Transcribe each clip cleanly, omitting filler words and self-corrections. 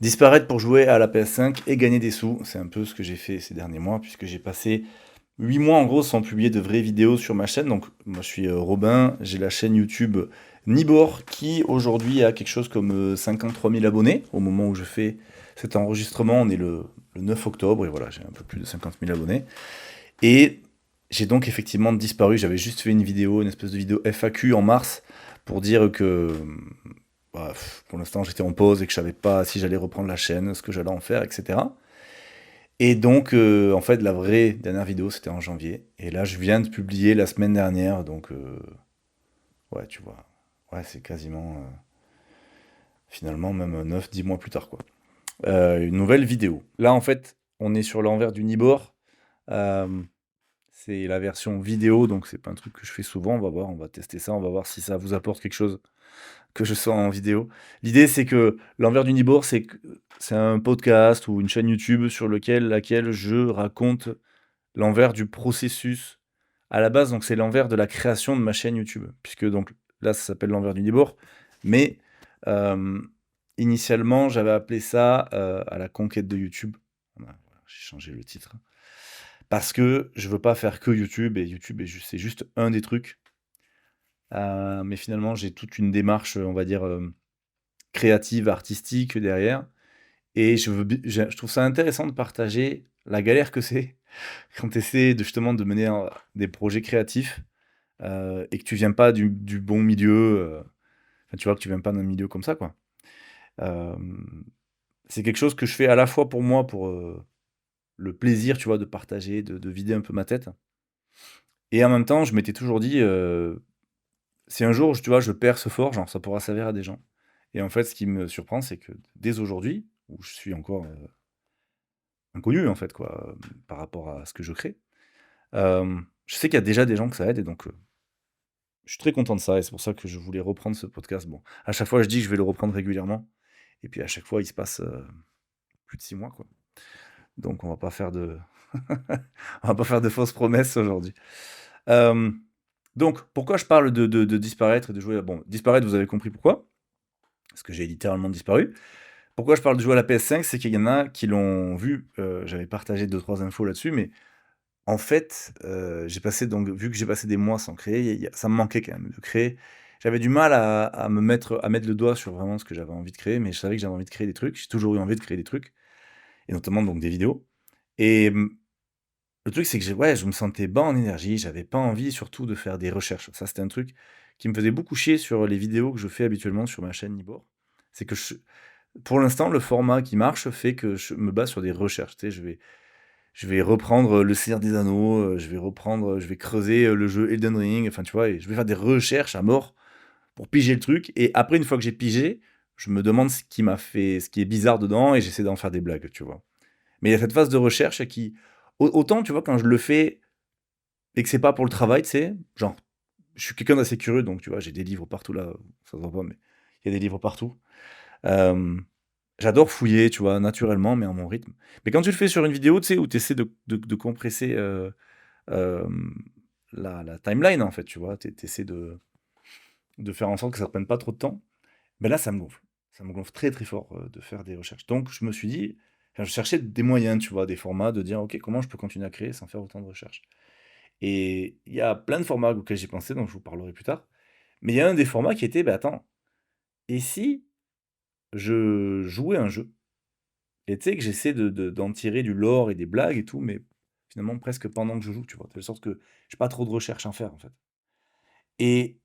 Disparaître pour jouer à la PS5 et gagner des sous, c'est un peu ce que j'ai fait ces derniers mois, puisque j'ai passé 8 mois en gros sans publier de vraies vidéos sur ma chaîne. Donc moi je suis Robin, j'ai la chaîne YouTube Nibor qui aujourd'hui a quelque chose comme 53 000 abonnés. Au moment où je fais cet enregistrement, on est le 9 octobre et voilà, j'ai un peu plus de 50 000 abonnés. Et j'ai donc effectivement disparu, j'avais juste fait une vidéo, une espèce de vidéo FAQ en mars pour dire que pour l'instant j'étais en pause et que je savais pas si j'allais reprendre la chaîne, ce que j'allais en faire, etc. Et donc en fait la vraie dernière vidéo c'était en janvier. Et là je viens de publier la semaine dernière, donc ouais tu vois, ouais c'est quasiment finalement même 9 10 mois plus tard quoi. Une nouvelle vidéo. Là en fait on est sur l'envers du Nibor. Euh, c'est la version vidéo, donc c'est pas un truc que je fais souvent. On va voir, on va tester ça, on va voir si ça vous apporte quelque chose que je sois en vidéo. L'idée, c'est que l'envers du Nibor, c'est un podcast ou une chaîne YouTube sur laquelle je raconte l'envers du processus à la base. Donc, c'est l'envers de la création de ma chaîne YouTube, puisque donc là, ça s'appelle l'envers du Nibor. Mais euh, initialement, j'avais appelé ça à la conquête de YouTube. Voilà, j'ai changé le titre parce que je veux pas faire que YouTube et YouTube c'est juste un des trucs. Mais finalement, j'ai toute une démarche, on va dire, créative, artistique derrière. Et je trouve ça intéressant de partager la galère que c'est quand tu essaies de, justement de mener des projets créatifs et que tu viens pas du bon milieu. Enfin, tu vois que tu viens pas d'un milieu comme ça, quoi. Euh, c'est quelque chose que je fais à la fois pour moi, pour le plaisir, tu vois, de partager, de vider un peu ma tête. Et en même temps, je m'étais toujours dit, si un jour, tu vois, je perce fort, genre, ça pourra servir à des gens. Et en fait, ce qui me surprend, c'est que dès aujourd'hui, où je suis encore inconnu, en fait, quoi, par rapport à ce que je crée, je sais qu'il y a déjà des gens que ça aide, et donc je suis très content de ça, et c'est pour ça que je voulais reprendre ce podcast. Bon, à chaque fois, je dis que je vais le reprendre régulièrement, et puis à chaque fois, il se passe plus de 6 mois, quoi. Donc, on va pas faire de, on va pas faire de fausses promesses aujourd'hui. Euh, donc, pourquoi je parle de disparaître et de jouer? Bon, disparaître, vous avez compris pourquoi, parce que j'ai littéralement disparu. Pourquoi je parle de jouer à la PS5, c'est qu'il y en a qui l'ont vu, j'avais partagé deux trois infos là-dessus, mais en fait, j'ai passé donc vu que j'ai passé des mois sans créer, ça me manquait quand même de créer. J'avais du mal à mettre le doigt sur vraiment ce que j'avais envie de créer, mais je savais que j'avais envie de créer des trucs. J'ai toujours eu envie de créer des trucs, et notamment donc des vidéos. Et le truc, c'est que ouais, je me sentais bas en énergie, j'avais pas envie surtout de faire des recherches. Ça, c'était un truc qui me faisait beaucoup chier sur les vidéos que je fais habituellement sur ma chaîne Nibor. C'est que pour l'instant, le format qui marche fait que je me base sur des recherches. Tu sais, je vais reprendre Le Seigneur des Anneaux, je vais creuser le jeu Elden Ring, enfin, tu vois, et je vais faire des recherches à mort pour piger le truc. Et après, une fois que j'ai pigé, je me demande ce qui est bizarre dedans, et j'essaie d'en faire des blagues, tu vois. Mais il y a cette phase de recherche qui, autant, tu vois, quand je le fais et que c'est pas pour le travail, tu sais, genre, je suis quelqu'un d'assez curieux, donc, tu vois, j'ai des livres partout là, ça se voit pas, mais il y a des livres partout. Euh, J'adore fouiller, tu vois, naturellement, mais à mon rythme. Mais quand tu le fais sur une vidéo, tu sais, où tu essaies de compresser euh, la timeline, en fait, tu vois, tu essaies de faire en sorte que ça ne prenne pas trop de temps, ben là, ça me gonfle. Ça me gonfle très, très fort de faire des recherches. Donc, je me suis dit, enfin, je cherchais des moyens, tu vois, des formats, de dire, OK, comment je peux continuer à créer sans faire autant de recherches. Et il y a plein de formats auxquels j'ai pensé, donc je vous parlerai plus tard. Mais il y a un des formats qui était, ben attends, et si je jouais un jeu? Et tu sais que j'essaie d'en tirer du lore et des blagues et tout, mais finalement presque pendant que je joue, tu vois? De sorte que j'ai pas trop de recherche à faire, en fait. Et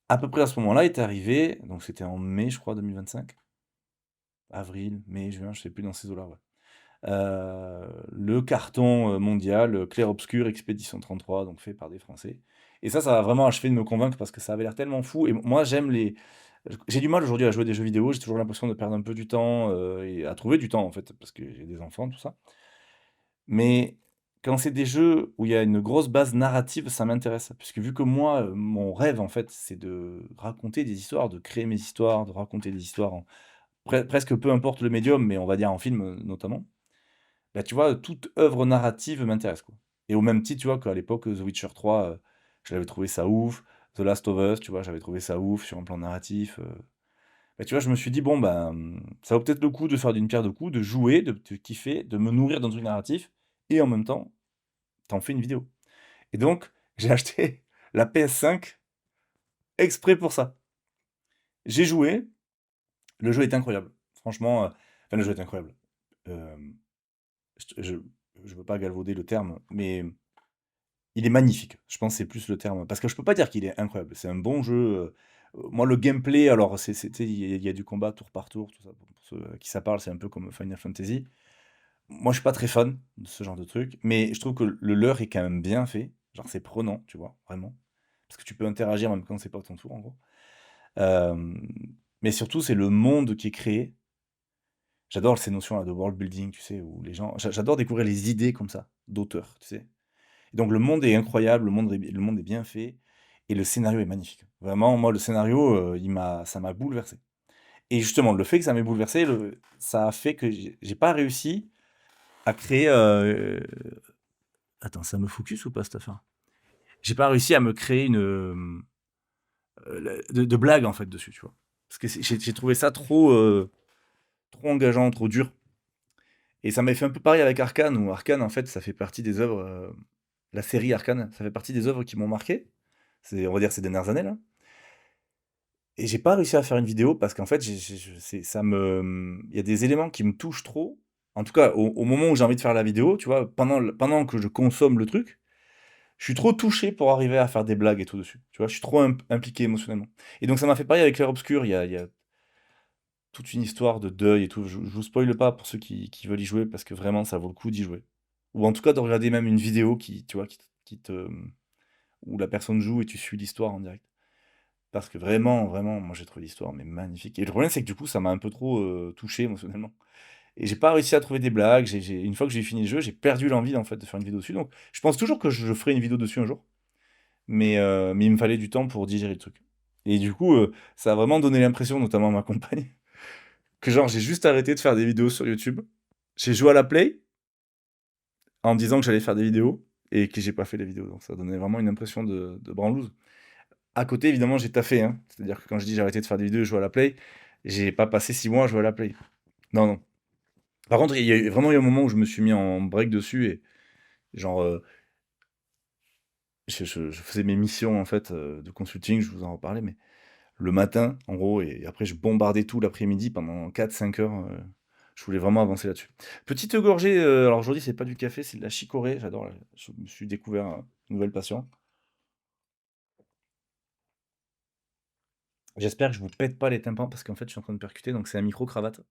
à peu près à ce moment-là est arrivé, donc c'était en mai, je crois, 2025, avril, mai, juin, je sais plus, dans ces eaux-là, ouais. Le carton mondial Clair Obscur Expédition 33, donc fait par des Français. Et ça a vraiment achevé de me convaincre parce que ça avait l'air tellement fou. Et moi, j'ai du mal aujourd'hui à jouer à des jeux vidéo, j'ai toujours l'impression de perdre un peu du temps et à trouver du temps, en fait, parce que j'ai des enfants, tout ça. Mais quand c'est des jeux où il y a une grosse base narrative, ça m'intéresse. Puisque vu que moi, mon rêve, en fait, c'est de raconter des histoires, de créer mes histoires, de raconter des histoires presque peu importe le médium, mais on va dire en film notamment. Bah, tu vois, toute œuvre narrative m'intéresse, quoi. Et au même titre, tu vois, qu'à l'époque, The Witcher 3, je l'avais trouvé ça ouf. The Last of Us, tu vois, j'avais trouvé ça ouf sur un plan narratif. Bah, tu vois, je me suis dit: «Bon, ben, ça vaut peut-être le coup de faire d'une pierre deux coups, de jouer, de kiffer, de me nourrir d'un truc narratif et en même temps, t'en fais une vidéo». Et donc, j'ai acheté la PS5 exprès pour ça. J'ai joué, le jeu est incroyable. Franchement, enfin, le jeu est incroyable. Hem, je je veux pas galvauder le terme, mais il est magnifique. Je pense que c'est plus le terme, parce que je peux pas dire qu'il est incroyable. C'est un bon jeu, moi le gameplay, alors c'est tu sais, il y a du combat tour par tour, tout ça, pour ceux à qui ça parle, c'est un peu comme Final Fantasy. Moi, je suis pas très fan de ce genre de truc, mais je trouve que le leur est quand même bien fait. Genre, c'est prenant, tu vois? Vraiment. Parce que tu peux interagir même quand c'est pas ton tour, en gros. Hem, mais surtout, c'est le monde qui est créé. J'adore ces notions-là de world building, tu sais, où les gens j'adore découvrir les idées comme ça, d'auteurs, tu sais? Donc le monde est incroyable, le monde est bien fait et le scénario est magnifique. Vraiment, moi, le scénario, ça m'a bouleversé et justement, le fait que ça m'ait bouleversé, ça a fait que j'ai pas réussi à créer, attends, ça me focus ou pas cette affaire? J'ai pas réussi à me créer de blagues, en fait, dessus, tu vois? Parce que j'ai trouvé ça trop engageant, trop dur et ça m'avait fait un peu pareil avec Arcane, où Arcane, en fait, ça fait partie des œuvres, la série Arcane, ça fait partie des œuvres qui m'ont marqué. C'est, on va dire, ces dernières années, là. Et j'ai pas réussi à faire une vidéo parce qu'en fait, j'ai je c'est ça me, il y a des éléments qui me touchent trop. En tout cas, au moment où j'ai envie de faire la vidéo, tu vois? Pendant que je consomme le truc, je suis trop touché pour arriver à faire des blagues et tout dessus. Tu vois? Je suis trop impliqué émotionnellement. Et donc ça m'a fait pareil avec Clair Obscur, il y a toute une histoire de deuil et tout. Je vous spoile pas pour ceux qui veulent y jouer parce que vraiment ça vaut le coup d'y jouer. Ou en tout cas de regarder même une vidéo qui, tu vois, qui te où la personne joue et tu suis l'histoire en direct. Parce que vraiment, vraiment, moi j'ai trouvé l'histoire mais magnifique. Et le problème, c'est que du coup, ça m'a un peu trop touché émotionnellement. Et j'ai pas réussi à trouver des blagues. Une fois que j'ai fini le jeu, j'ai perdu l'envie en fait de faire une vidéo dessus. Donc je pense toujours que je ferai une vidéo dessus un jour. Mais il me fallait du temps pour digérer le truc. Et du coup, ça a vraiment donné l'impression, notamment à ma compagne, que genre j'ai juste arrêté de faire des vidéos sur YouTube. J'ai joué à la Play en me disant que j'allais faire des vidéos et que j'ai pas fait les vidéos. Donc ça donnait vraiment une impression de branlouse. À côté, évidemment, j'ai taffé, hein. C'est-à-dire que quand je dis j'ai arrêté de faire des vidéos et jouer à la Play, j'ai pas passé 6 mois à jouer à la Play. Non, non. Par contre, il y a vraiment eu un moment où je me suis mis en break dessus et genre, je faisais mes missions en fait de consulting, je vous en reparlais, mais le matin, en gros, et après je bombardais tout l'après-midi pendant 4 5 heures. Je voulais vraiment avancer là-dessus. Petite gorgée, alors aujourd'hui, c'est pas du café, c'est de la chicorée. J'adore, je me suis découvert une nouvelle passion. J'espère que je vous pète pas les tympans parce qu'en fait, je suis en train de percuter, donc c'est un micro-cravate.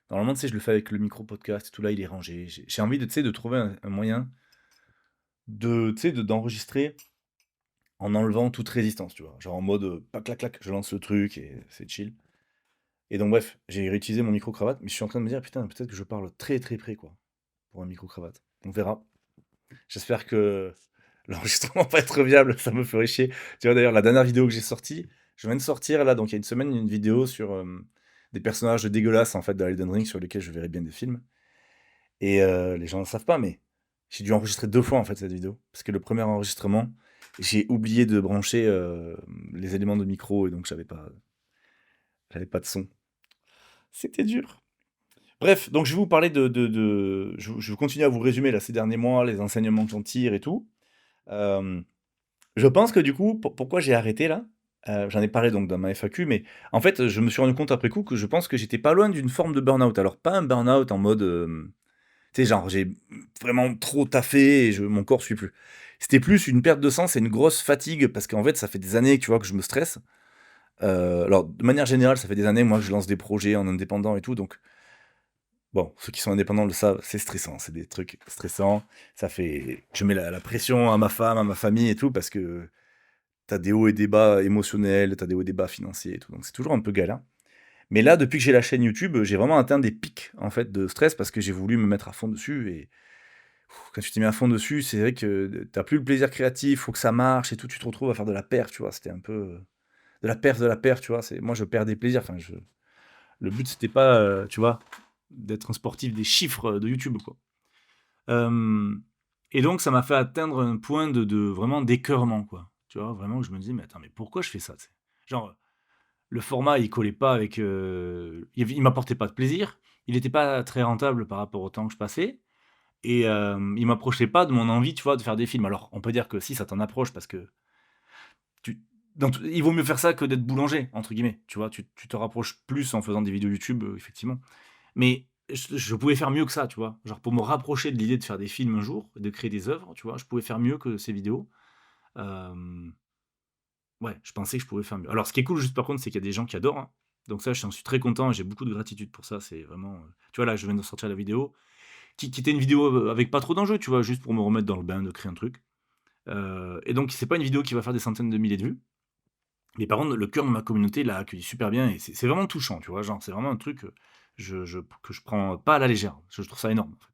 Normalement, tu sais, je le fais avec le micro podcast et tout là, il est rangé. J'ai envie de, tu sais, de trouver un moyen de, tu sais, d'enregistrer en enlevant toute résistance, tu vois. Genre en mode, pas clac clac, je lance le truc et c'est chill. Et donc bref, j'ai réutilisé mon micro-cravate, mais je suis en train de me dire, putain, peut-être que je parle très très près, quoi, pour un micro-cravate. On verra. J'espère que l'enregistrement va être viable, ça me ferait chier. Tu vois, d'ailleurs, la dernière vidéo que j'ai sortie, je viens de sortir, là, donc il y a une semaine, une vidéo sur des personnages dégueulasses, en fait, de Elden Ring, sur lesquels je verrai bien des films. Et les gens ne le savent pas, mais j'ai dû enregistrer 2 fois, en fait, cette vidéo. Parce que le premier enregistrement, j'ai oublié de brancher les éléments de micro, et donc j'avais pas de son. C'était dur. Bref, donc je vais vous parler je vais continuer à vous résumer, là, ces derniers mois, les enseignements que j'en tire et tout. Euh, je pense que du coup, pourquoi j'ai arrêté là, j'en ai parlé donc dans ma FAQ, mais en fait, je me suis rendu compte après coup que je pense que j'étais pas loin d'une forme de burn-out. Alors, pas un burn-out en mode, tu sais, genre, j'ai vraiment trop taffé et mon corps suit plus. C'était plus une perte de sens et une grosse fatigue parce qu'en fait, ça fait des années, tu vois, que je me stresse. Alors, de manière générale, ça fait des années, moi, que je lance des projets en indépendant et tout, donc bon, ceux qui sont indépendants le savent, c'est stressant, c'est des trucs stressants. Je mets la pression à ma femme, à ma famille et tout, parce que t'as des hauts et des bas émotionnels, t'as des hauts et des bas financiers et tout, donc c'est toujours un peu galère. Mais là, depuis que j'ai la chaîne YouTube, j'ai vraiment atteint des pics en fait de stress parce que j'ai voulu me mettre à fond dessus et quand tu t'es mis à fond dessus, c'est vrai que t'as plus le plaisir créatif, faut que ça marche et tout, tu te retrouves à faire de la perf, tu vois. C'était un peu de la perf, tu vois. Moi, je perds des plaisirs. Enfin, le but c'était pas, tu vois, d'être un sportif des chiffres de YouTube, quoi. Euh, et donc, ça m'a fait atteindre un point de vraiment d'écœurement, quoi. Tu vois, vraiment, je me dis, mais attends, mais pourquoi je fais ça, tu sais. Genre, le format, il collait pas avec, il m'apportait pas de plaisir. Il était pas très rentable par rapport au temps que je passais et il m'approchait pas de mon envie, tu vois, de faire des films. Alors, on peut dire que si, ça t'en approche parce que tu il vaut mieux faire ça que d'être «boulanger» entre guillemets, tu vois? Tu te rapproches plus en faisant des vidéos YouTube, effectivement. Mais je pouvais faire mieux que ça, tu vois? Genre pour me rapprocher de l'idée de faire des films un jour, de créer des œuvres, tu vois? Je pouvais faire mieux que ces vidéos. Hem, ouais, je pensais que je pouvais faire mieux. Alors ce qui est cool juste par contre, c'est qu'il y a des gens qui adorent, hein. Donc ça, j'en suis très content et j'ai beaucoup de gratitude pour ça. C'est vraiment, tu vois là, je viens de sortir la vidéo, qui était une vidéo, avec pas trop d'enjeux, tu vois? Juste pour me remettre dans le bain de créer un truc. Et donc c'est pas une vidéo qui va faire des centaines de milliers de vues, mais par contre le cœur de ma communauté l'a accueilli super bien et c'est vraiment touchant, tu vois? Genre c'est vraiment un truc, que je prends pas à la légère. Je trouve ça énorme, en fait.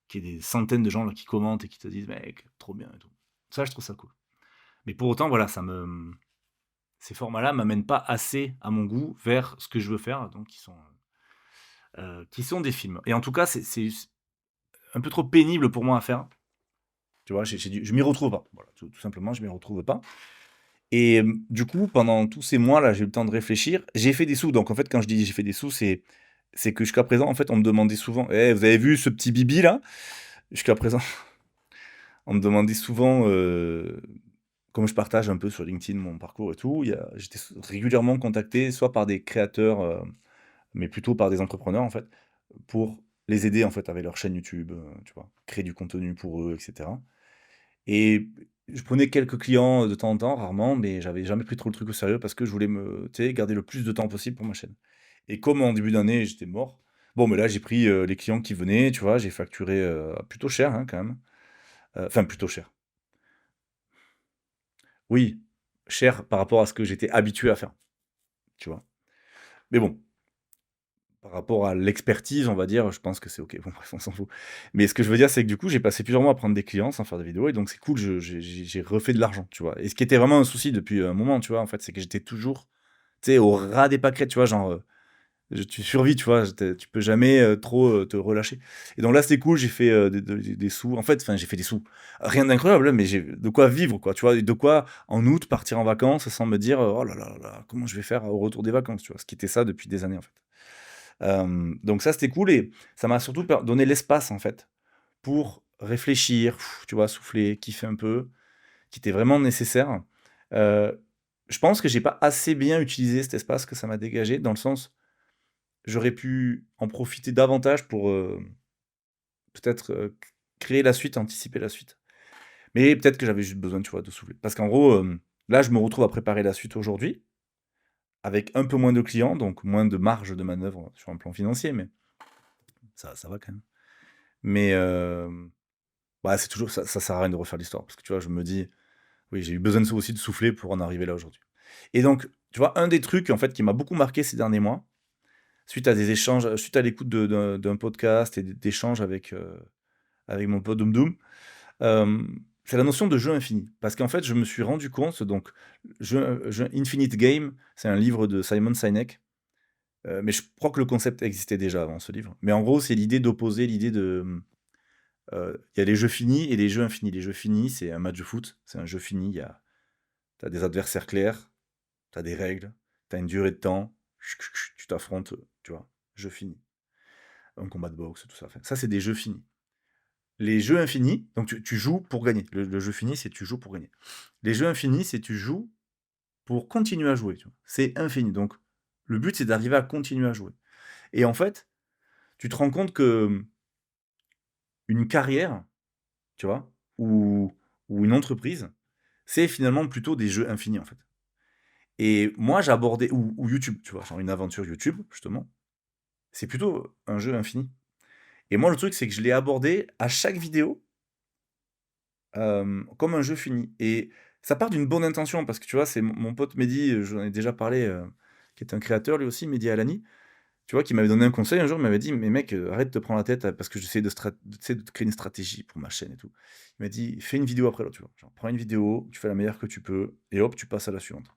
Qu'il y ait des centaines de gens là qui commentent et qui te disent: «Mec, trop bien et tout». Ça, je trouve ça cool. Mais pour autant, voilà, ces formats-là m'amènent pas assez à mon goût vers ce que je veux faire, donc qui sont des films. Et en tout cas, c'est un peu trop pénible pour moi à faire. Tu vois? Je m'y retrouve pas. Voilà, tout simplement, je m'y retrouve pas. Et du coup, pendant tous ces mois-là, j'ai eu le temps de réfléchir. J'ai fait des sous, donc en fait, quand je dis j'ai fait des sous, c'est que jusqu'à présent, en fait, on me demandait souvent: «Eh, vous avez vu ce petit bibi là?» Jusqu'à présent, on me demandait souvent, comme je partage un peu sur LinkedIn mon parcours et tout, j'étais régulièrement contacté soit par des créateurs, mais plutôt par des entrepreneurs en fait, pour les aider en fait avec leur chaîne YouTube, tu vois? Créer du contenu pour eux et cetera. Et je prenais quelques clients, de temps en temps, rarement, mais j'avais jamais pris trop le truc au sérieux parce que je voulais tu sais, garder le plus de temps possible pour ma chaîne. Et comme en début d'année, j'étais mort, bon, mais là, j'ai pris, les clients qui venaient, tu vois? J'ai facturé, plutôt cher, hein, quand même. Enfin plutôt cher. Oui, cher par rapport à ce que j'étais habitué à faire, tu vois? Mais bon, par rapport à l'expertise, on va dire, je pense que c'est OK. Bon bref, on s'en fout. Mais ce que je veux dire, c'est que du coup, j'ai passé plusieurs mois à prendre des clients sans faire de vidéos et donc c'est cool, j'ai refait de l'argent, tu vois? Et ce qui était vraiment un souci depuis un moment, tu vois, en fait, c'est que j'étais toujours, tu sais, au ras des pâquerettes, tu vois? Genre, tu survis, tu vois? Tu peux jamais, trop, te relâcher. Et donc là, c'était cool, j'ai fait, des sous. En fait, enfin, j'ai fait des sous. Rien d'incroyable, hein, mais j'ai de quoi vivre, quoi, tu vois? Et de quoi, en août, partir en vacances sans me dire: «Oh là là là là, comment je vais faire au retour des vacances?» tu vois? Ce qui était ça depuis des années, en fait. Donc ça, c'était cool et ça m'a surtout donné l'espace, en fait, pour réfléchir, tu vois? Souffler, kiffer un peu, qui était vraiment nécessaire. Heu, je pense que j'ai pas assez bien utilisé cet espace que ça m'a dégagé, dans le sens, j'aurais pu en profiter davantage pour, peut-être, créer la suite, anticiper la suite. Mais peut-être que j'avais juste besoin, tu vois, de souffler. Parce qu'en gros, là, je me retrouve à préparer la suite aujourd'hui, avec un peu moins de clients, donc moins de marge de manœuvre sur un plan financier, mais ça va quand même. Mais, bah, c'est toujours ça sert à rien de refaire l'histoire parce que, tu vois, je me dis: «Oui, j'ai eu besoin de ça aussi de souffler pour en arriver là aujourd'hui». Et donc, tu vois, un des trucs, en fait, qui m'a beaucoup marqué ces derniers mois, suite à des échanges, suite à l'écoute d'un podcast et d'échanges avec mon pote Doum Doum, c'est la notion de jeu infini. Parce qu'en fait, je me suis rendu compte, donc jeu Infinite Game, c'est un livre de Simon Sinek, mais je crois que le concept existait déjà avant ce livre. Mais en gros, c'est l'idée d'opposer l'idée de, il y a les jeux finis et les jeux infinis. Les jeux finis, c'est un match de foot, c'est un jeu fini, tu as des adversaires clairs, tu as des règles, tu as une durée de temps, tu t'affrontes, tu vois? Jeu fini. Un combat de boxe, tout ça. Enfin, ça, c'est des jeux finis. Les jeux infinis, donc tu joues pour gagner. Le jeu fini, c'est tu joues pour gagner. Les jeux infinis, c'est tu joues pour continuer à jouer, tu vois? C'est infini, donc le but, c'est d'arriver à continuer à jouer. Et en fait, tu te rends compte que, une carrière, tu vois? Ou une entreprise, c'est finalement plutôt des jeux infinis, en fait. Et moi, j'ai abordé ou YouTube, tu vois? Genre une aventure YouTube, justement, c'est plutôt un jeu infini. Et moi, le truc, c'est que je l'ai abordé à chaque vidéo, comme un jeu fini. Et ça part d'une bonne intention parce que, tu vois, c'est mon pote Mehdi, j'en ai déjà parlé, qui est un créateur lui aussi, Mehdi Alani, tu vois? Qui m'avait donné un conseil un jour, il m'avait dit: «Mais mec, arrête de te prendre la tête, parce que j'essaie tu sais, de te créer une stratégie pour ma chaîne et tout». Il m'a dit: «Fais une vidéo après l'autre», tu vois? Genre prends une vidéo, tu fais la meilleure que tu peux et hop, tu passes à la suivante.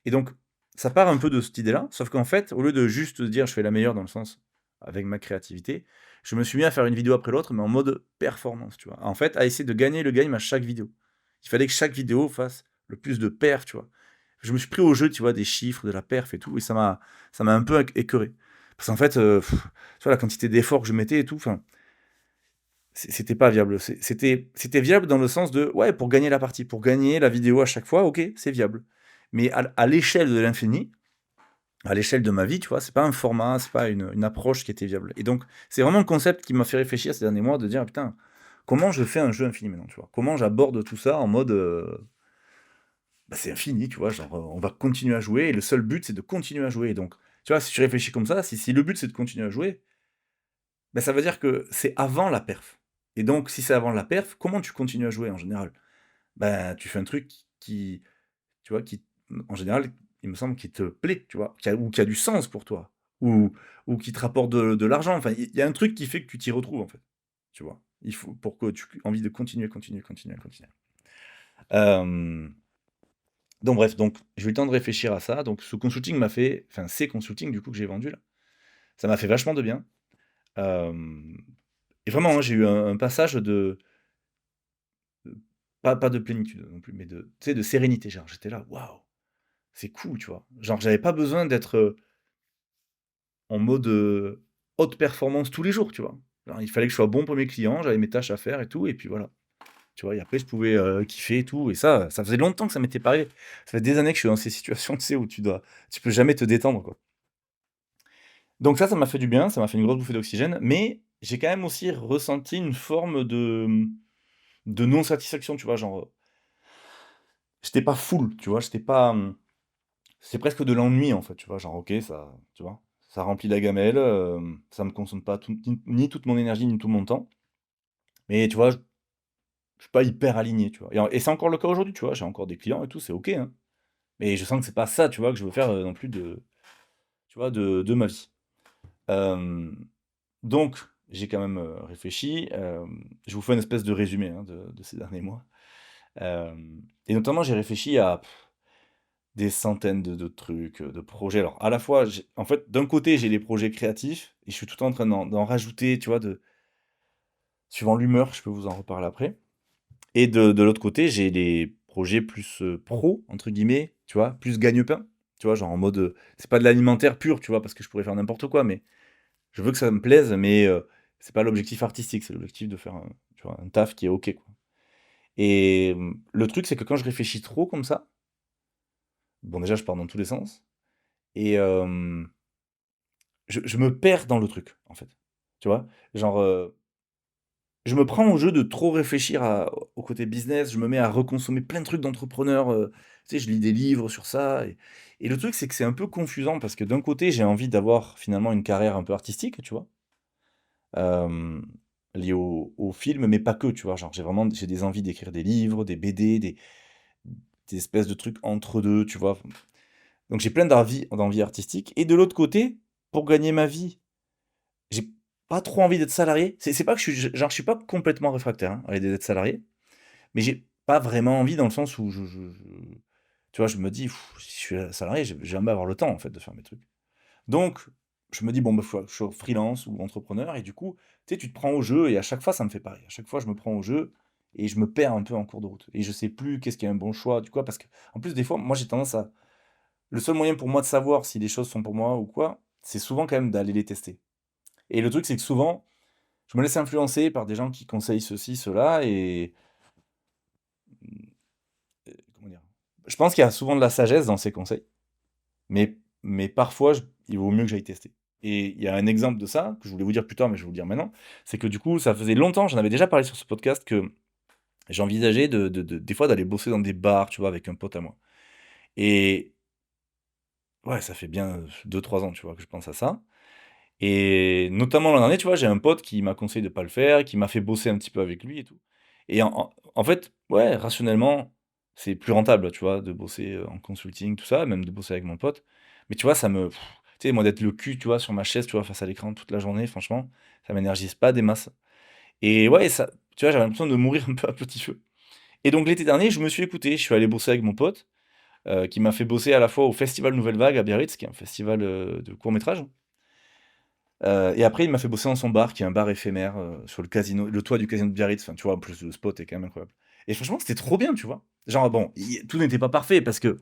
Et donc, ça part un peu de cette idée-là, sauf qu'en fait, au lieu de juste dire: «Je fais la meilleure» dans le sens avec ma créativité, je me suis mis à faire une vidéo après l'autre, mais en mode performance, tu vois? En fait, à essayer de gagner le game à chaque vidéo. Il fallait que chaque vidéo fasse le plus de perf, tu vois? je me suis pris au jeu, tu vois, des chiffres, de la perf et tout, et ça m'a un peu écœuré. Parce qu'en fait, tu vois, la quantité d'efforts que je mettais et tout, enfin, c'était pas viable. C'était viable dans le sens de, ouais, pour gagner la partie, pour gagner la vidéo à chaque fois, ok, c'est viable. Mais à l'échelle de l'infini, à l'échelle de ma vie, tu vois, c'est pas un format, c'est pas une approche qui était viable. Et donc, c'est vraiment un concept qui m'a fait réfléchir ces derniers mois, de dire, putain, comment je fais un jeu infini maintenant, tu vois? Comment j'aborde tout ça en mode, bah, c'est infini, tu vois? Genre, on va continuer à jouer et le seul but, c'est de continuer à jouer. Donc, tu vois, si tu réfléchis comme ça, si le but, c'est de continuer à jouer, bah, ça veut dire que c'est avant la perf. Et donc, si c'est avant la perf, comment tu continues à jouer en général? Ben, tu fais un truc qui, tu vois, qui, en général, il me semble, qui te plaît, tu vois, qui a du sens pour toi, ou, ou qui te rapporte de l'argent. Enfin, il y a un truc qui fait que tu t'y retrouves, en fait, tu vois. Il faut, pour que tu aies envie de continuer, continuer, continuer, continuer. Euh, donc, bref, donc, j'ai eu le temps de réfléchir à ça. Donc, ce consulting m'a fait, enfin, ces consulting, du coup, que j'ai vendu là, ça m'a fait vachement de bien. Euh, et vraiment, hein, j'ai eu un passage pas de plénitude non plus, mais tu sais, de sérénité. Genre, j'étais là, waouh, c'est cool, tu vois. Genre, j'avais pas besoin d'être en mode haute performance tous les jours, tu vois. Genre, il fallait que je sois bon pour mes clients, j'avais mes tâches à faire et tout, et puis voilà. Tu vois, et après, je pouvais kiffer et tout. Et ça faisait longtemps que ça m'était pas arrivé. Ça fait des années que je suis dans ces situations, tu sais, où tu peux jamais te détendre, quoi. Donc ça m'a fait du bien, ça m'a fait une grosse bouffée d'oxygène, mais j'ai quand même aussi ressenti une forme de non-satisfaction, tu vois, genre, j'étais pas full, tu vois, j'étais pas, c'est presque de l'ennui, en fait, tu vois, genre, OK, ça, tu vois, ça remplit la gamelle, ça me consomme pas ni toute mon énergie, ni tout mon temps, mais tu vois, je suis pas hyper aligné, tu vois? Et c'est encore le cas aujourd'hui, tu vois? J'ai encore des clients et tout, c'est OK, hein, mais je sens que c'est pas ça, tu vois, que je veux faire, non plus tu vois, de ma vie. Hem, donc j'ai quand même, réfléchi, je vous fais une espèce de résumé, hein, de ces derniers mois, et notamment j'ai réfléchi à des centaines de trucs, de projets. Alors, à la fois, en fait, d'un côté, j'ai les projets créatifs et je suis tout le temps en train d'en rajouter, tu vois, suivant l'humeur, je peux vous en reparler après. Et de l'autre côté, j'ai les projets plus pro, entre guillemets, tu vois, plus gagne-pain. Tu vois, genre en mode, c'est pas de l'alimentaire pur, tu vois, parce que je pourrais faire n'importe quoi, mais je veux que ça me plaise, mais c'est pas l'objectif artistique, c'est l'objectif de faire tu vois, un taf qui est OK, quoi. Et le truc, c'est que quand je réfléchis trop comme ça, bon, déjà, je pars dans tous les sens. Et je me perds dans le truc, en fait. Tu vois? Genre, je me prends au jeu de trop réfléchir au côté business, je me mets à reconsommer plein de trucs d'entrepreneurs, tu sais, je lis des livres sur ça et le truc, c'est que c'est un peu confusant parce que d'un côté, j'ai envie d'avoir finalement une carrière un peu artistique, tu vois? Hem, liée au film, mais pas que, tu vois? Genre, j'ai des envies d'écrire des livres, des BD, des espèces de trucs entre 2, tu vois? Donc j'ai plein d'envies artistiques et de l'autre côté, pour gagner ma vie, j'ai pas trop envie d'être salarié. C'est pas que je suis pas complètement réfractaire, hein, à l'idée d'être salarié, mais j'ai pas vraiment envie dans le sens où tu vois, je me dis: «Si je suis salarié, je vais jamais avoir le temps, en fait, de faire mes trucs». Donc je me dis: «Bon, bah, faut que je sois freelance ou entrepreneur» et du coup, tu sais, tu te prends au jeu et à chaque fois, ça me fait pareil. À chaque fois, je me prends au jeu et je me perds un peu en cours de route et je sais plus qu'est-ce qui est un bon choix, du coup, parce qu'en plus, des fois, moi, j'ai tendance à le seul moyen pour moi de savoir si les choses sont pour moi ou quoi, c'est souvent quand même d'aller les tester. Et le truc, c'est que souvent, je me laisse influencer par des gens qui conseillent ceci, cela et comment dire? Je pense qu'il y a souvent de la sagesse dans ces conseils, mais parfois, il vaut mieux que j'aille tester. Et il y a un exemple de ça, que je voulais vous dire plus tard, mais je vais vous le dire maintenant, c'est que du coup, ça faisait longtemps, j'en avais déjà parlé sur ce podcast, que j'envisageais des fois d'aller bosser dans des bars, tu vois, avec un pote à moi. Et ouais, ça fait bien 2 3 ans, tu vois, que je pense à ça. Et notamment l'an dernier, tu vois, j'ai un pote qui m'a conseillé de pas le faire, qui m'a fait bosser un petit peu avec lui et tout. Et en fait, ouais, rationnellement, c'est plus rentable, tu vois, de bosser, en consulting, tout ça, même de bosser avec mon pote. Mais tu vois, tu sais, moi, d'être le cul, tu vois, sur ma chaise, tu vois, face à l'écran toute la journée, franchement, ça m'énergise pas des masses. Et ouais, ça, tu vois, j'avais l'impression de mourir un peu à petit feu. Et donc l'été dernier, je me suis écouté, je suis allé bosser avec mon pote, qui m'a fait bosser à la fois au festival Nouvelle Vague à Biarritz, qui est un festival, de court métrage. Et après, il m'a fait bosser dans son bar, qui est un bar éphémère, sur le toit du casino de Biarritz. Enfin, tu vois, en plus, le spot est quand même incroyable. Et franchement, c'était trop bien, tu vois. Genre, bon, tout n'était pas parfait parce que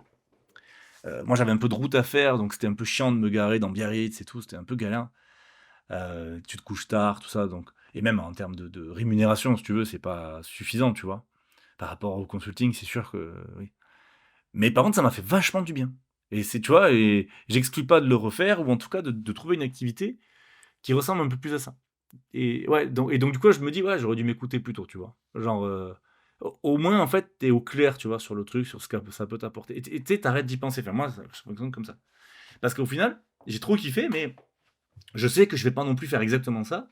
Moi, j'avais un peu de route à faire, donc c'était un peu chiant de me garer dans Biarritz et tout, c'était un peu galère. Tu te couches tard, tout ça, donc et même en termes de rémunération, si tu veux, c'est pas suffisant, tu vois? Par rapport au consulting, c'est sûr que oui. Mais par contre, ça m'a fait vachement du bien et c'est tu vois? Et j'exclus pas de le refaire ou en tout cas de trouver une activité qui ressemble un peu plus à ça. Et ouais, donc du coup, je me dis: «Ouais, j'aurais dû m'écouter plus tôt», tu vois? Genre, au moins, en fait, tu es au clair, tu vois, sur le truc, sur ce que ça peut t'apporter et tu sais, tu arrêtes d'y penser. Enfin, moi, ça je fonctionne comme ça. Parce qu'au final, j'ai trop kiffé, mais je sais que je vais pas non plus faire exactement ça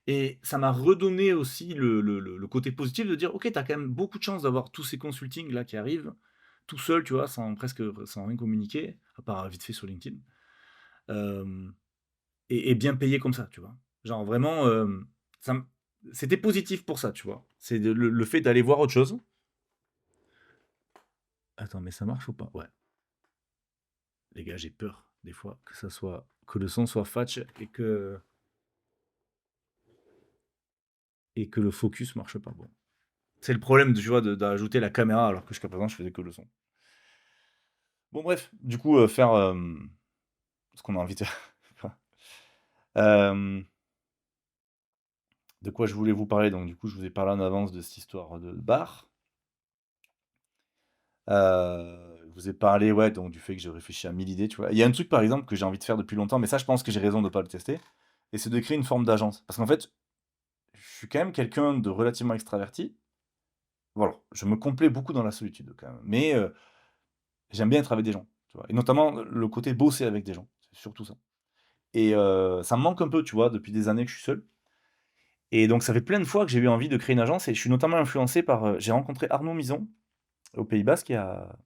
et ça m'a redonné aussi le côté positif de dire: «OK, tu as quand même beaucoup de chance d'avoir tous ces consultings là qui arrivent, tout seul», tu vois? Sans rien communiquer, à part vite fait sur LinkedIn. Hem et bien payé comme ça, tu vois? Genre vraiment, ça m c'était positif pour ça, tu vois? C'est le fait d'aller voir autre chose. Attends, mais ça marche ou pas? Ouais. Les gars, j'ai peur des fois que le son soit fatch et que le focus marche pas. Bon. C'est le problème, tu vois, d'ajouter la caméra alors que jusqu'à présent je faisais que le son. Bon bref, du coup, faire, ce qu'on a envie de faire. Hem, de quoi je voulais vous parler? Donc du coup, je vous ai parlé en avance de cette histoire de bar. Je vous ai parlé, ouais, donc du fait que j'ai réfléchi à 1000 idées, tu vois? Il y a un truc, par exemple, que j'ai envie de faire depuis longtemps, mais ça, je pense que j'ai raison de ne pas le tester et c'est de créer une forme d'agence. Parce qu'en fait, je suis quand même quelqu'un de relativement extraverti. Voilà, je me complais beaucoup dans la solitude quand même, mais j'aime bien être avec des gens, tu vois? Et notamment, le côté bosser avec des gens, c'est surtout ça et ça me manque un peu, tu vois, depuis des années que je suis seul et donc ça fait plein de fois que j'ai eu envie de créer une agence et je suis notamment influencé par, j'ai rencontré Arnaud Mison au Pays Basque il y a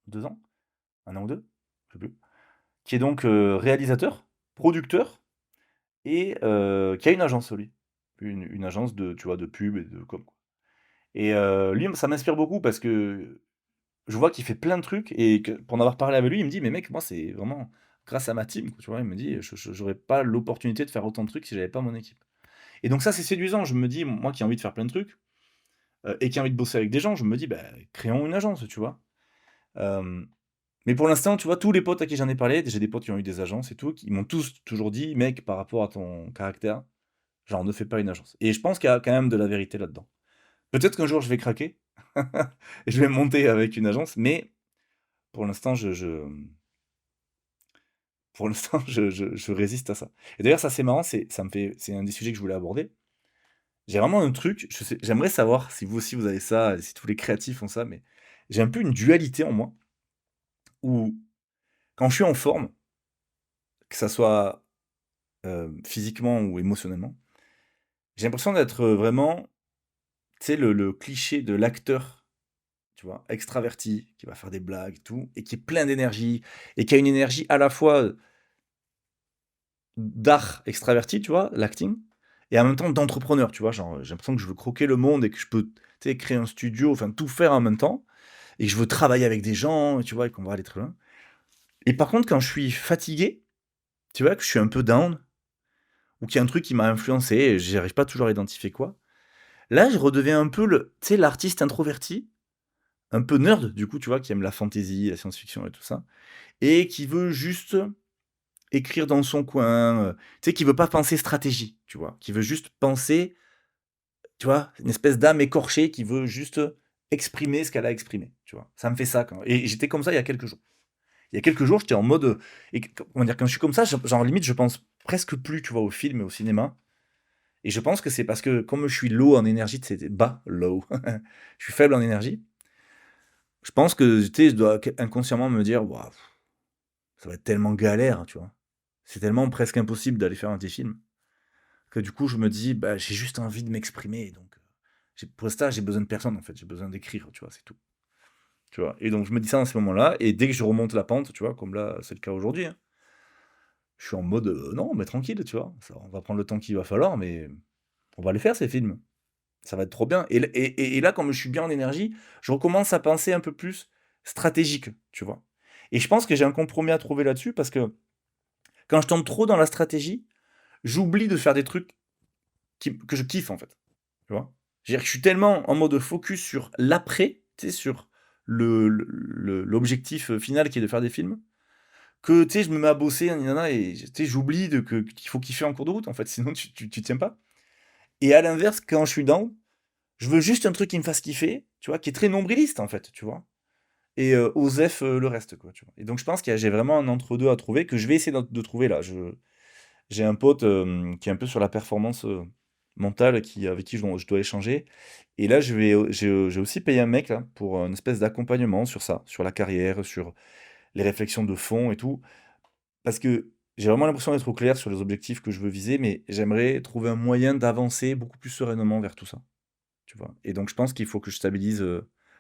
2 ans, 1 an ou 2, je sais plus. Qui est donc, réalisateur, producteur et qui a une agence lui. Une agence de, tu vois, de pub et de com, quoi. Et lui, ça m'inspire beaucoup parce que je vois qu'il fait plein de trucs et que pour en avoir parlé avec lui, il me dit: «Mais mec, moi, c'est vraiment grâce à ma team», quoi, tu vois? Il me dit: «Je j'aurais pas l'opportunité de faire autant de trucs si j'avais pas mon équipe» et donc ça, c'est séduisant. Je me dis, moi qui ai envie de faire plein de trucs, et qui ai envie de bosser avec des gens, je me dis: «Bah, créons une agence», tu vois? Hem Mais pour l'instant, tu vois, tous les potes à qui j'en ai parlé, j'ai des potes qui ont eu des agences et tout, qui m'ont tous toujours dit: «Mec, par rapport à ton caractère, genre ne fais pas une agence» et je pense qu'il y a quand même de la vérité là-dedans. Peut-être qu'un jour je vais craquer et je vais monter avec une agence, mais pour l'instant pour l'instant je résiste à ça et d'ailleurs ça c'est marrant, c'est un des sujets que je voulais aborder. J'ai vraiment un truc, j'aimerais savoir si vous aussi vous avez ça, si tous les créatifs ont ça, mais j'ai un peu une dualité en moi où quand je suis en forme, que ça soit physiquement ou émotionnellement. J'ai l'impression d'être, vraiment, tu sais, le cliché de l'acteur, tu vois? Extraverti, qui va faire des blagues et tout et qui est plein d'énergie et qui a une énergie à la fois, d'art extraverti, tu vois? L'acting et en même temps d'entrepreneur, tu vois? Genre, j'ai l'impression que je veux croquer le monde et que je peux, tu sais, créer un studio, enfin tout faire en même temps et que je veux travailler avec des gens, tu vois? Et qu'on va aller très loin et par contre, quand je suis fatigué, tu vois? Que je suis un peu down ou qu'il y a un truc qui m'a influencé et j'arrive pas toujours à identifier quoi. Là, je redeviens un peu le tu sais, l'artiste introverti, un peu nerd du coup, tu vois? Qui aime la fantasy, la science-fiction et tout ça et qui veut juste écrire dans son coin, tu sais, qui veut pas penser stratégie, tu vois? Qui veut juste penser, tu vois? Une espèce d'âme écorchée qui veut juste exprimer ce qu'elle a exprimé, tu vois? Ça me fait ça quand et j'étais comme ça il y a quelques jours. Il y a quelques jours, j'étais en mode, et comment dire? Quand je suis comme ça, genre limite, je pense presque plus, tu vois, aux films et au cinéma et je pense que c'est parce que comme je suis low en énergie, tu sais, bas, low, je suis faible en énergie. Je pense que, tu sais, je dois inconsciemment me dire: «Waouh, ça va être tellement galère», tu vois? C'est tellement presque impossible d'aller faire un petit film que du coup, je me dis: «Bah, j'ai juste envie de m'exprimer donc pour ça, j'ai besoin de personne, en fait, j'ai besoin d'écrire», tu vois? C'est tout, tu vois? Et donc je me dis ça en ce moment-là et dès que je remonte la pente, tu vois, comme là, c'est le cas aujourd'hui, hein, je suis en mode: «Non, mais tranquille», tu vois? Ça on va prendre le temps qu'il va falloir, mais on va les faire ces films. Ça va être trop bien et là, comme je suis bien en énergie, je recommence à penser un peu plus stratégique, tu vois? Et je pense que j'ai un compromis à trouver là-dessus parce que quand je tombe trop dans la stratégie, j'oublie de faire des trucs que je kiffe, en fait, tu vois? C'est-à-dire que je suis tellement en mode focus sur l'après, tu sais, sur l'objectif final qui est de faire des films, que tu sais, je me mets à bosser, nanana, et tu sais, j'oublie qu'il faut kiffer en cours de route, en fait, sinon tu tiens pas. Et à l'inverse, quand je suis down, je veux juste un truc qui me fasse kiffer, tu vois, qui est très nombriliste, en fait, tu vois. Et osef le reste, quoi, tu vois. Et donc je pense que j'ai vraiment un entre-deux à trouver, que je vais essayer de trouver là. J'ai un pote qui est un peu sur la performance mentale, avec qui je dois échanger. Et là, j'ai aussi payé un mec là, pour une espèce d'accompagnement sur ça, sur la carrière, sur les réflexions de fond et tout. Parce que j'ai vraiment l'impression d'être au clair sur les objectifs que je veux viser, mais j'aimerais trouver un moyen d'avancer beaucoup plus sereinement vers tout ça, tu vois. Et donc je pense qu'il faut que je stabilise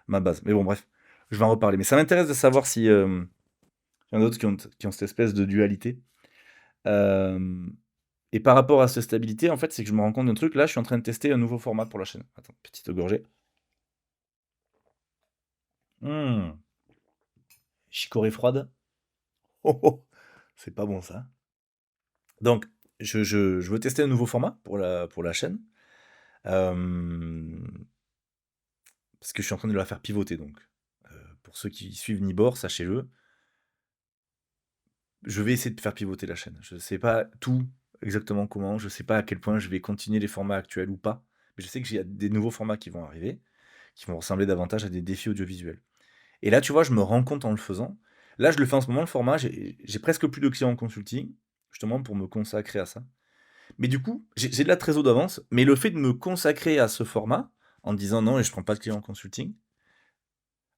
ma base. Mais bon, bref, je vais en reparler. Mais ça m'intéresse de savoir si il y en a d'autres qui ont cette espèce de dualité. Euh, et par rapport à cette stabilité, en fait, c'est que je me rends compte d'un truc. Là, je suis en train de tester un nouveau format pour la chaîne. Attends, petite gorgée. Mmh, chicorée froide. Oh, oh, c'est pas bon ça. Donc, je veux tester un nouveau format pour la chaîne. Euh, parce que je suis en train de la faire pivoter. Donc, pour ceux qui suivent Nibor, sachez-le, je vais essayer de faire pivoter la chaîne. Je ne sais pas tout exactement comment, je ne sais pas à quel point je vais continuer les formats actuels ou pas, mais je sais que j'ai des nouveaux formats qui vont arriver, qui vont ressembler davantage à des défis audiovisuels. Et là, tu vois, je me rends compte en le faisant. Là, je le fais en ce moment, le format, j'ai presque plus de clients en consulting, justement pour me consacrer à ça. Mais du coup, j'ai de la trésor d'avance, mais le fait de me consacrer à ce format, en me disant non, et je prends pas de clients en consulting,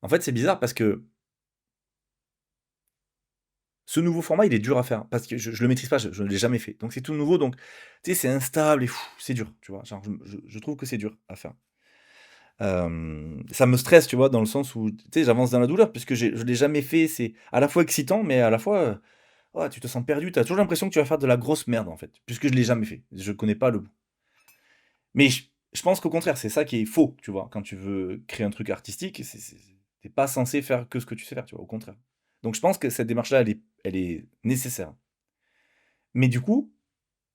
en fait, c'est bizarre parce que ce nouveau format, il est dur à faire parce que je le maîtrise pas, je ne l'ai jamais fait. Donc c'est tout nouveau, donc tu sais, c'est instable et c'est dur, tu vois. Genre, je trouve que c'est dur à faire. Ça me stresse, tu vois, dans le sens où tu sais, j'avance dans la douleur puisque je l'ai jamais fait. C'est à la fois excitant, mais à la fois, ouais, tu te sens perdu. Tu as toujours l'impression que tu vas faire de la grosse merde en fait, puisque je l'ai jamais fait. Je connais pas le bout. Mais je pense qu'au contraire, c'est ça qui est faux, tu vois. Quand tu veux créer un truc artistique, t'es pas censé faire que ce que tu sais faire, tu vois, au contraire. Donc je pense que cette démarche-là, elle est nécessaire. Mais du coup,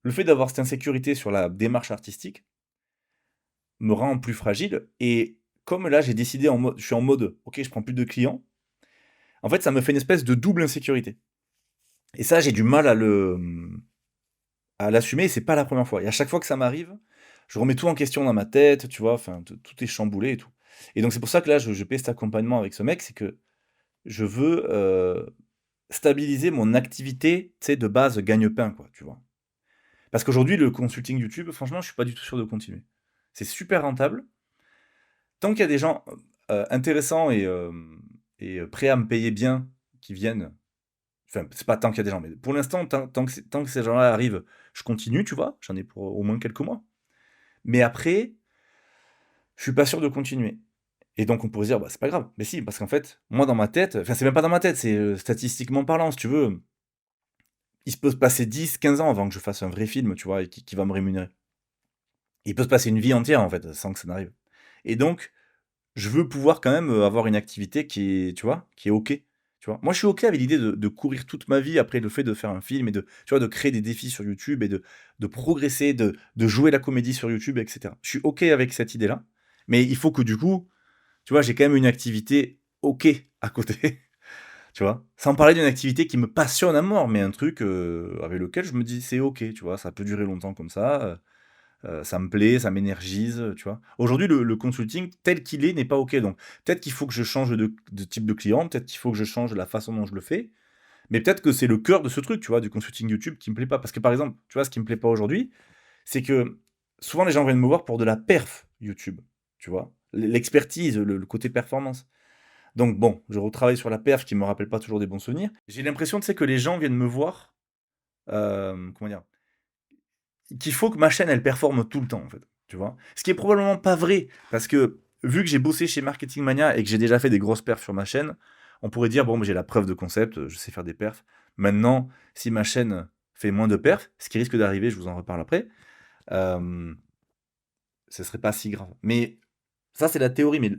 le fait d'avoir cette insécurité sur la démarche artistique me rend plus fragile. Et comme là, j'ai décidé je suis en mode, ok, je prends plus de clients. En fait, ça me fait une espèce de double insécurité. Et ça, j'ai du mal à l'assumer. Et c'est pas la première fois. Et à chaque fois que ça m'arrive, je remets tout en question dans ma tête, tu vois. Enfin, tout est chamboulé et tout. Et donc c'est pour ça que là, je paie cet accompagnement avec ce mec, c'est que je veux stabiliser mon activité, tu sais, de base gagne-pain, quoi, tu vois. Parce qu'aujourd'hui, le consulting YouTube, franchement, je suis pas du tout sûr de continuer. C'est super rentable. Tant qu'il y a des gens intéressants et prêts à me payer bien qui viennent, enfin, c'est pas tant qu'il y a des gens, mais pour l'instant, tant que ces gens-là arrivent, je continue, tu vois. J'en ai pour au moins quelques mois. Mais après, je suis pas sûr de continuer. Et donc, on pourrait se dire, bah, c'est pas grave. Mais si, parce qu'en fait, moi, dans ma tête, enfin, c'est même pas dans ma tête, c'est statistiquement parlant, si tu veux, il se peut se passer 10, 15 ans avant que je fasse un vrai film, tu vois, et qui va me rémunérer. Il peut se passer une vie entière, en fait, sans que ça n'arrive. Et donc, je veux pouvoir quand même avoir une activité qui est, tu vois, qui est OK. Tu vois. Moi, je suis OK avec l'idée de courir toute ma vie après le fait de faire un film et tu vois, de créer des défis sur YouTube et de progresser, de jouer la comédie sur YouTube, etc. Je suis OK avec cette idée-là. Mais il faut que du coup, tu vois, j'ai quand même une activité OK à côté. Tu vois, sans parler d'une activité qui me passionne à mort, mais un truc avec lequel je me dis c'est OK, tu vois, ça peut durer longtemps comme ça, ça me plaît, ça m'énergise, tu vois. Aujourd'hui, le consulting tel qu'il est n'est pas OK, donc peut-être qu'il faut que je change de type de client, peut-être qu'il faut que je change la façon dont je le fais, mais peut-être que c'est le cœur de ce truc, tu vois, du consulting YouTube qui me plaît pas. Parce que par exemple, tu vois, ce qui me plaît pas aujourd'hui, c'est que souvent les gens viennent me voir pour de la perf YouTube, tu vois, l'expertise, le côté performance. Donc bon, je retravaille sur la perf qui me rappelle pas toujours des bons souvenirs. J'ai l'impression, tu sais, que les gens viennent me voir, comment dire, qu'il faut que ma chaîne, elle performe tout le temps, en fait, tu vois. Ce qui est probablement pas vrai, parce que vu que j'ai bossé chez Marketing Mania et que j'ai déjà fait des grosses perfs sur ma chaîne, on pourrait dire, bon, j'ai la preuve de concept, je sais faire des perfs. Maintenant, si ma chaîne fait moins de perfs, ce qui risque d'arriver, je vous en reparle après, euh, ce serait pas si grave. Mais ça, c'est la théorie, mais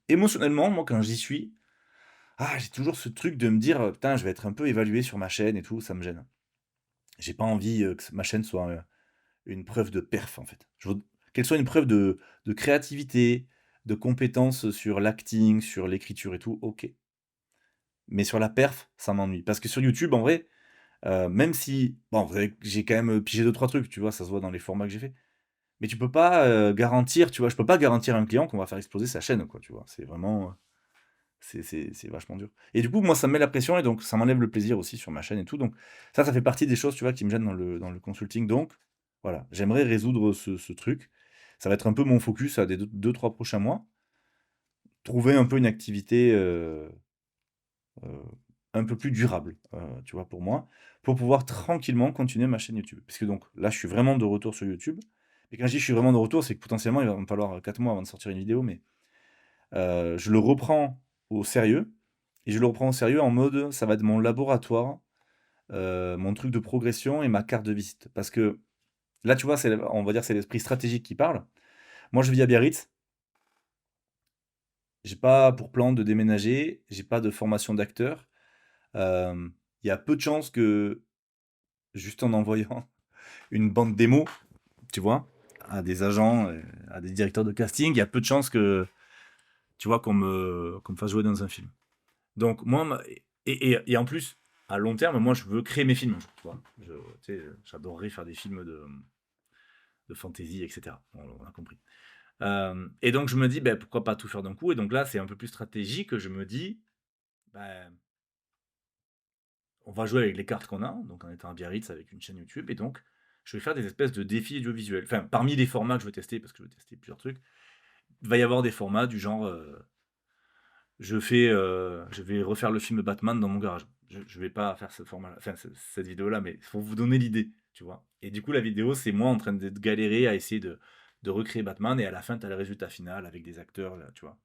émotionnellement, moi, quand j'y suis, j'ai toujours ce truc de me dire, putain, je vais être un peu évalué sur ma chaîne et tout, ça me gêne. J'ai pas envie que ma chaîne soit une preuve de perf, en fait. Je veux qu'elle soit une preuve de créativité, de compétences sur l'acting, sur l'écriture et tout, OK. Mais sur la perf, ça m'ennuie. Parce que sur YouTube, en vrai, même si bon, vous savez que j'ai quand même, pigé 2-3 trucs, tu vois? Ça se voit dans les formats que j'ai fait. Mais tu peux pas, garantir, tu vois? Je peux pas garantir à un client qu'on va faire exploser sa chaîne, quoi, tu vois? C'est vraiment, c'est vachement dur. Et du coup, moi, ça me met la pression et donc ça m'enlève le plaisir aussi sur ma chaîne et tout. Donc ça fait partie des choses, tu vois, qui me gênent dans le consulting. Donc voilà, j'aimerais résoudre ce truc. Ça va être un peu mon focus à des 2-3 prochains mois. Trouver un peu une activité, heu, un peu plus durable, tu vois, pour moi, pour pouvoir tranquillement continuer ma chaîne YouTube. Parce que donc là, je suis vraiment de retour sur YouTube. Et quand je dis: «Je suis vraiment de retour», c'est que potentiellement, il va me falloir, 4 mois avant de sortir une vidéo, mais je le reprends au sérieux et je le reprends au sérieux en mode, ça va être mon laboratoire, mon truc de progression et ma carte de visite. Parce que là, tu vois, on va dire, c'est l'esprit stratégique qui parle. Moi, je vis à Biarritz, j'ai pas pour plan de déménager, j'ai pas de formation d'acteur. Il y a peu de chances que, juste en envoyant une bande démo, tu vois, à des agents, à des directeurs de casting, il y a peu de chances que, tu vois, qu'on me fasse jouer dans un film. Donc moi, et en plus, à long terme, moi, je veux créer mes films, tu vois. Tu sais, j'adorerais faire des films de fantasy, etc. On a compris. Et donc je me dis, ben, pourquoi pas tout faire d'un coup? Et donc là, c'est un peu plus stratégique. Je me dis, ben, on va jouer avec les cartes qu'on a, donc en étant à Biarritz avec une chaîne YouTube, et donc je vais faire des espèces de défis audiovisuels. Enfin, parmi les formats que je veux tester, parce que je veux tester plusieurs trucs, il va y avoir des formats du genre, je vais refaire le film Batman dans mon garage. Je vais pas faire ce format-là, enfin cette vidéo-là, mais pour vous donner l'idée, tu vois. Et du coup, la vidéo, c'est moi en train de galérer à essayer de recréer Batman, et à la fin, tu as le résultat final avec des acteurs, là, tu vois.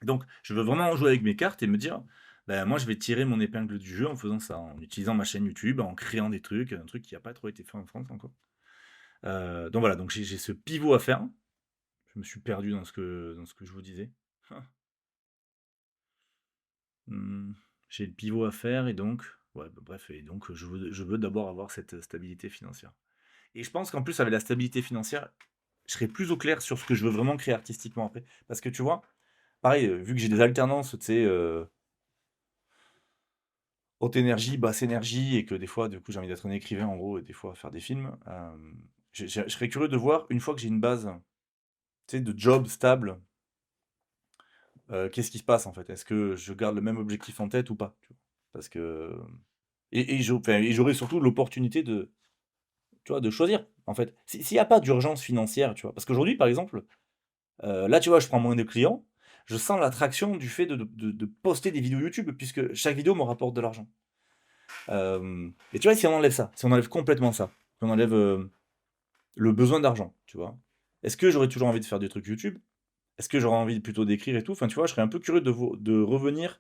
Donc, je veux vraiment jouer avec mes cartes et me dire, ben moi, je vais tirer mon épingle du jeu en faisant ça, en utilisant ma chaîne YouTube, en créant des trucs, un truc qui n'a pas trop été fait en France encore. Donc voilà, donc j'ai ce pivot à faire. Je me suis perdu dans ce que je vous disais. Mmh, j'ai le pivot à faire et donc ouais, bah, bref, et donc je veux d'abord avoir cette stabilité financière. Et je pense qu'en plus, avec la stabilité financière, je serai plus au clair sur ce que je veux vraiment créer artistiquement après. Parce que tu vois, pareil, vu que j'ai des alternances, tu sais, haute énergie, basse énergie, et que des fois, du coup, j'ai envie d'être un écrivain en gros, et des fois faire des films, je serais curieux de voir, une fois que j'ai une base, tu sais, de job stable, qu'est-ce qui se passe en fait? Est-ce que je garde le même objectif en tête ou pas? Tu vois? Parce que et j'aurai surtout l'opportunité de, tu vois, de choisir, en fait. S'il y a pas d'urgence financière, tu vois? Parce qu'aujourd'hui, par exemple, là, tu vois, je prends moins de clients, je sens l'attraction du fait de poster des vidéos YouTube puisque chaque vidéo me rapporte de l'argent. Et tu vois, si on enlève ça, si on enlève complètement ça, si on enlève, le besoin d'argent, tu vois? Est-ce que j'aurais toujours envie de faire des trucs YouTube? Est-ce que j'aurais envie plutôt d'écrire et tout? Enfin, tu vois, je serais un peu curieux de revenir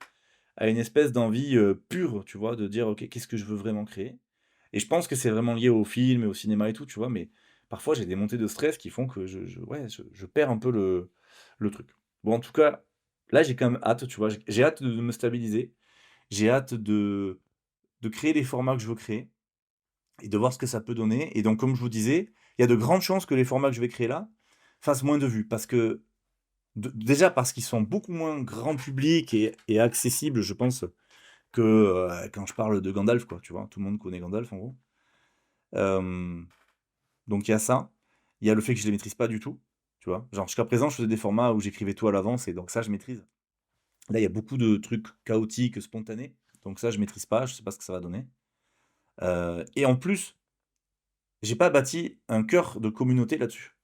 à une espèce d'envie, pure, tu vois? De dire: «OK, qu'est-ce que je veux vraiment créer?» Et je pense que c'est vraiment lié au film et au cinéma et tout, tu vois? Mais parfois, j'ai des montées de stress qui font que ouais, je perds un peu le truc. Bon, en tout cas, là, j'ai quand même hâte, tu vois? J'ai hâte de me stabiliser. J'ai hâte de créer les formats que je veux créer et de voir ce que ça peut donner. Et donc, comme je vous disais, il y a de grandes chances que les formats que je vais créer là fassent moins de vues. Parce que, déjà, parce qu'ils sont beaucoup moins grand public et accessibles, je pense, que quand je parle de Gandalf, quoi, tu vois. Tout le monde connaît Gandalf, en gros. Euh, donc, il y a ça. Il y a le fait que je ne les maîtrise pas du tout. Tu vois. Genre, jusqu'à présent, je faisais des formats où j'écrivais tout à l'avance, et donc ça, je maîtrise. Là, il y a beaucoup de trucs chaotiques, spontanés. Donc, ça, je maîtrise pas. Je sais pas ce que ça va donner. Et en plus, j'ai pas bâti un cœur de communauté là-dessus.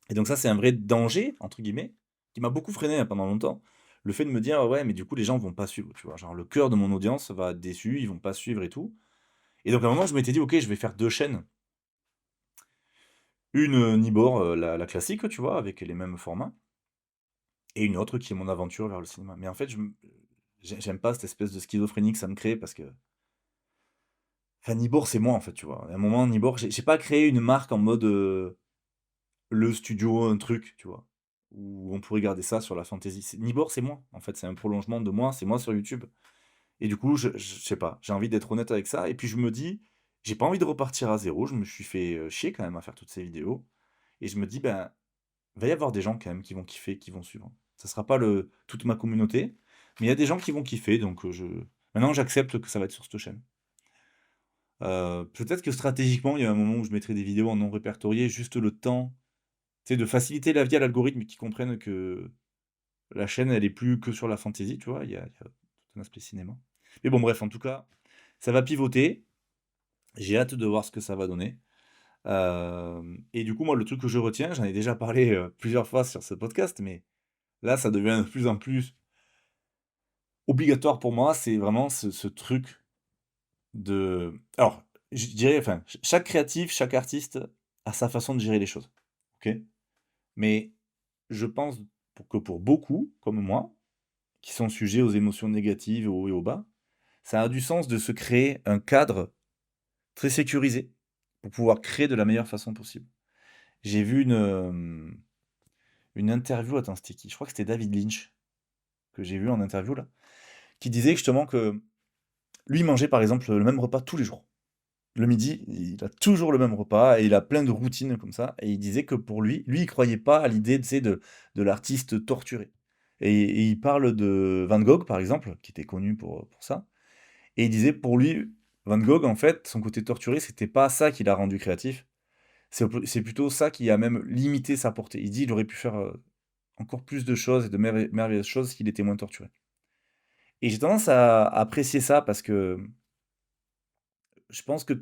Et donc ça, c'est un vrai «danger» entre guillemets, qui m'a beaucoup freiné, hein, pendant longtemps. Le fait de me dire: «Ouais, mais du coup, les gens vont pas suivre», tu vois? Genre le cœur de mon audience va être déçu, ils vont pas suivre et tout. Et donc à un moment, je m'étais dit: «OK, je vais faire 2 chaînes». Une, Nibor, la classique, tu vois? Avec les mêmes formats, et une autre qui est mon aventure vers le cinéma. Mais en fait, j'aime pas cette espèce de schizophrénie que ça me crée, parce que enfin, Nibor, c'est moi, en fait, tu vois? À un moment, Nibor, j'ai pas créé une marque en mode, le studio, un truc, tu vois? Où on pourrait garder ça sur la fantasy. Nibor, c'est moi, en fait, c'est un prolongement de moi, c'est moi sur YouTube. Et du coup, je sais pas, j'ai envie d'être honnête avec ça. Et puis je me dis, j'ai pas envie de repartir à zéro. Je me suis fait chier quand même à faire toutes ces vidéos. Et je me dis, ben, il va y avoir des gens quand même qui vont kiffer, qui vont suivre. Ça sera pas toute ma communauté, mais il y a des gens qui vont kiffer, donc maintenant j'accepte que ça va être sur cette chaîne. Peut-être que stratégiquement, il y a un moment où je mettrai des vidéos en non répertorié, juste le temps, tu sais, de faciliter la vie à l'algorithme et qu'ils comprennent que la chaîne, elle est plus que sur la fantasy, tu vois? Il y a tout un aspect cinéma. Mais bon, bref, en tout cas, ça va pivoter. J'ai hâte de voir ce que ça va donner. Et du coup, moi, le truc que je retiens, j'en ai déjà parlé, plusieurs fois sur ce podcast, mais là, ça devient de plus en plus obligatoire pour moi, c'est vraiment ce truc alors, je dirais, enfin, chaque créatif, chaque artiste a sa façon de gérer les choses, OK? Mais je pense pour beaucoup, comme moi, qui sont sujets aux émotions négatives, aux hauts et aux bas, ça a du sens de se créer un cadre très sécurisé pour pouvoir créer de la meilleure façon possible. J'ai vu une interview, attends, c'était qui? Je crois que c'était David Lynch, que j'ai vu en interview là, qui disait justement que lui, il mangeait par exemple le même repas tous les jours. Le midi, il a toujours le même repas et il a plein de routines comme ça. Et il disait que pour lui, il croyait pas à l'idée, tu sais, de l'artiste torturé. Et il parle de Van Gogh, par exemple, qui était connu pour ça. Et il disait pour lui, Van Gogh, en fait, son côté torturé, c'était pas ça qui l'a rendu créatif. C'est plutôt ça qui a même limité sa portée. Il dit il aurait pu faire encore plus de choses et de merveilleuses choses s'il était moins torturé. Et j'ai tendance à apprécier ça parce que je pense que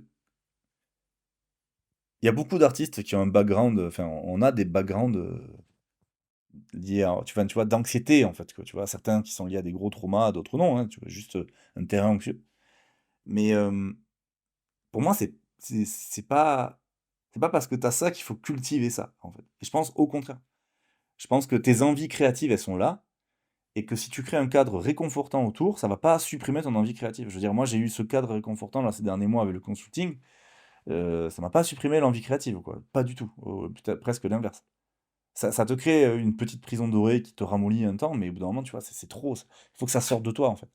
il y a beaucoup d'artistes qui ont un background, enfin, on a des backgrounds liés à, tu vois, d'anxiété en fait, quoi, tu vois, certains qui sont liés à des gros traumas, d'autres non, hein, tu vois, juste un terrain anxieux. Mais pour moi, c'est pas parce que tu as ça qu'il faut cultiver ça, en fait. Et je pense au contraire. Je pense que tes envies créatives, elles sont là, et que si tu crées un cadre réconfortant autour, ça va pas supprimer ton envie créative. Je veux dire, moi, j'ai eu ce cadre réconfortant là ces derniers mois avec le consulting, ça m'a pas supprimé l'envie créative, quoi, pas du tout, peut-être presque l'inverse. Ça te crée, une petite prison dorée qui te ramollit un temps, mais au bout d'un moment, tu vois, c'est trop, il faut que ça sorte de toi, en fait.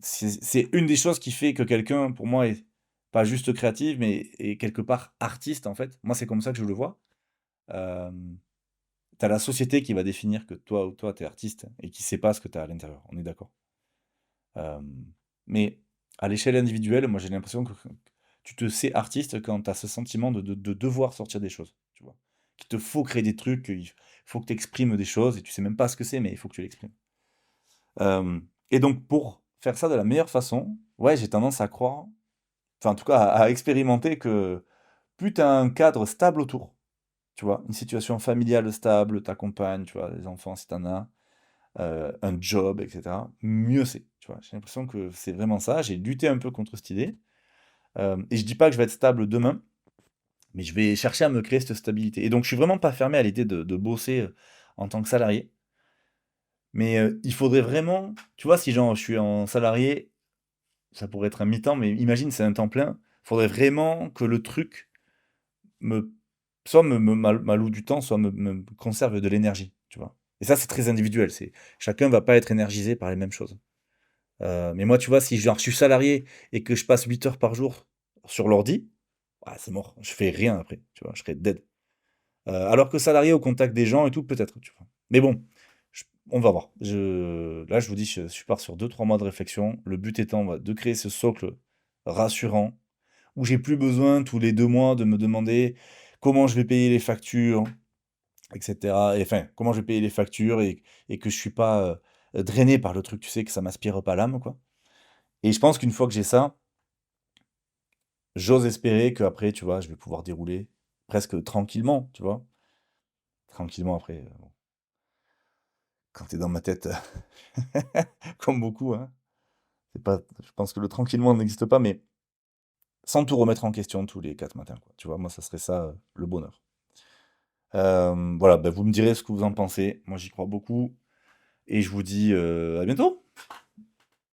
C'est une des choses qui fait que quelqu'un, pour moi, est pas juste créatif, mais est quelque part artiste, en fait. Moi, c'est comme ça que je le vois. Hem, Tu la société qui va définir que toi, tu es artiste et qui sait pas ce que tu as à l'intérieur, on est d'accord. Hem, mais à l'échelle individuelle, moi, j'ai l'impression que tu te sais artiste quand tu as ce sentiment de devoir sortir des choses, tu vois? Qu'il te faut créer des trucs, qu'il faut que tu exprimes des choses et tu sais même pas ce que c'est, mais il faut que tu l'exprimes. Et donc pour faire ça de la meilleure façon, ouais, j'ai tendance à croire, enfin en tout cas à expérimenter que plus tu as un cadre stable autour, tu vois? Une situation familiale stable, ta compagne, tu vois? Les enfants si tu en as, un job et cetera, mieux c'est, tu vois? J'ai l'impression que c'est vraiment ça. J'ai lutté un peu contre cette idée, et je dis pas que je vais être stable demain, mais je vais chercher à me créer cette stabilité et donc je suis vraiment pas fermé à l'idée de bosser, en tant que salarié. Mais, il faudrait vraiment, tu vois, si genre je suis en salarié, ça pourrait être un mi-temps, mais imagine c'est un temps plein, faudrait vraiment que le truc me soit m'alloue du temps, soit me conserve de l'énergie, tu vois? Et ça, c'est très individuel, c'est chacun va pas être énergisé par les mêmes choses. Mais moi, tu vois, si genre je suis salarié et que je passe 8 heures par jour sur l'ordi, ah, c'est mort, je fais rien après, tu vois? Je serais dead. Alors que salarié au contact des gens et tout, peut-être, tu vois? Mais bon, on va voir. Là, je vous dis, je pars sur 2 3 mois de réflexion. Le but étant de créer ce socle rassurant où j'ai plus besoin tous les 2 mois de me demander comment je vais payer les factures, etc. Et enfin, comment je vais payer les factures et que je suis pas drainé par le truc, tu sais, que ça m'aspire pas l'âme, quoi. Et je pense qu'une fois que j'ai ça, j'ose espérer qu'après, tu vois, je vais pouvoir dérouler presque tranquillement, tu vois. Tranquillement après, bon, quand t'es dans ma tête, comme beaucoup, hein. C'est pas, je pense que le tranquillement n'existe pas, mais sans tout remettre en question tous les 4 matins, quoi. Tu vois, moi, ça serait ça, le bonheur. Voilà, bah, vous me direz ce que vous en pensez. Moi, j'y crois beaucoup et je vous dis, à bientôt!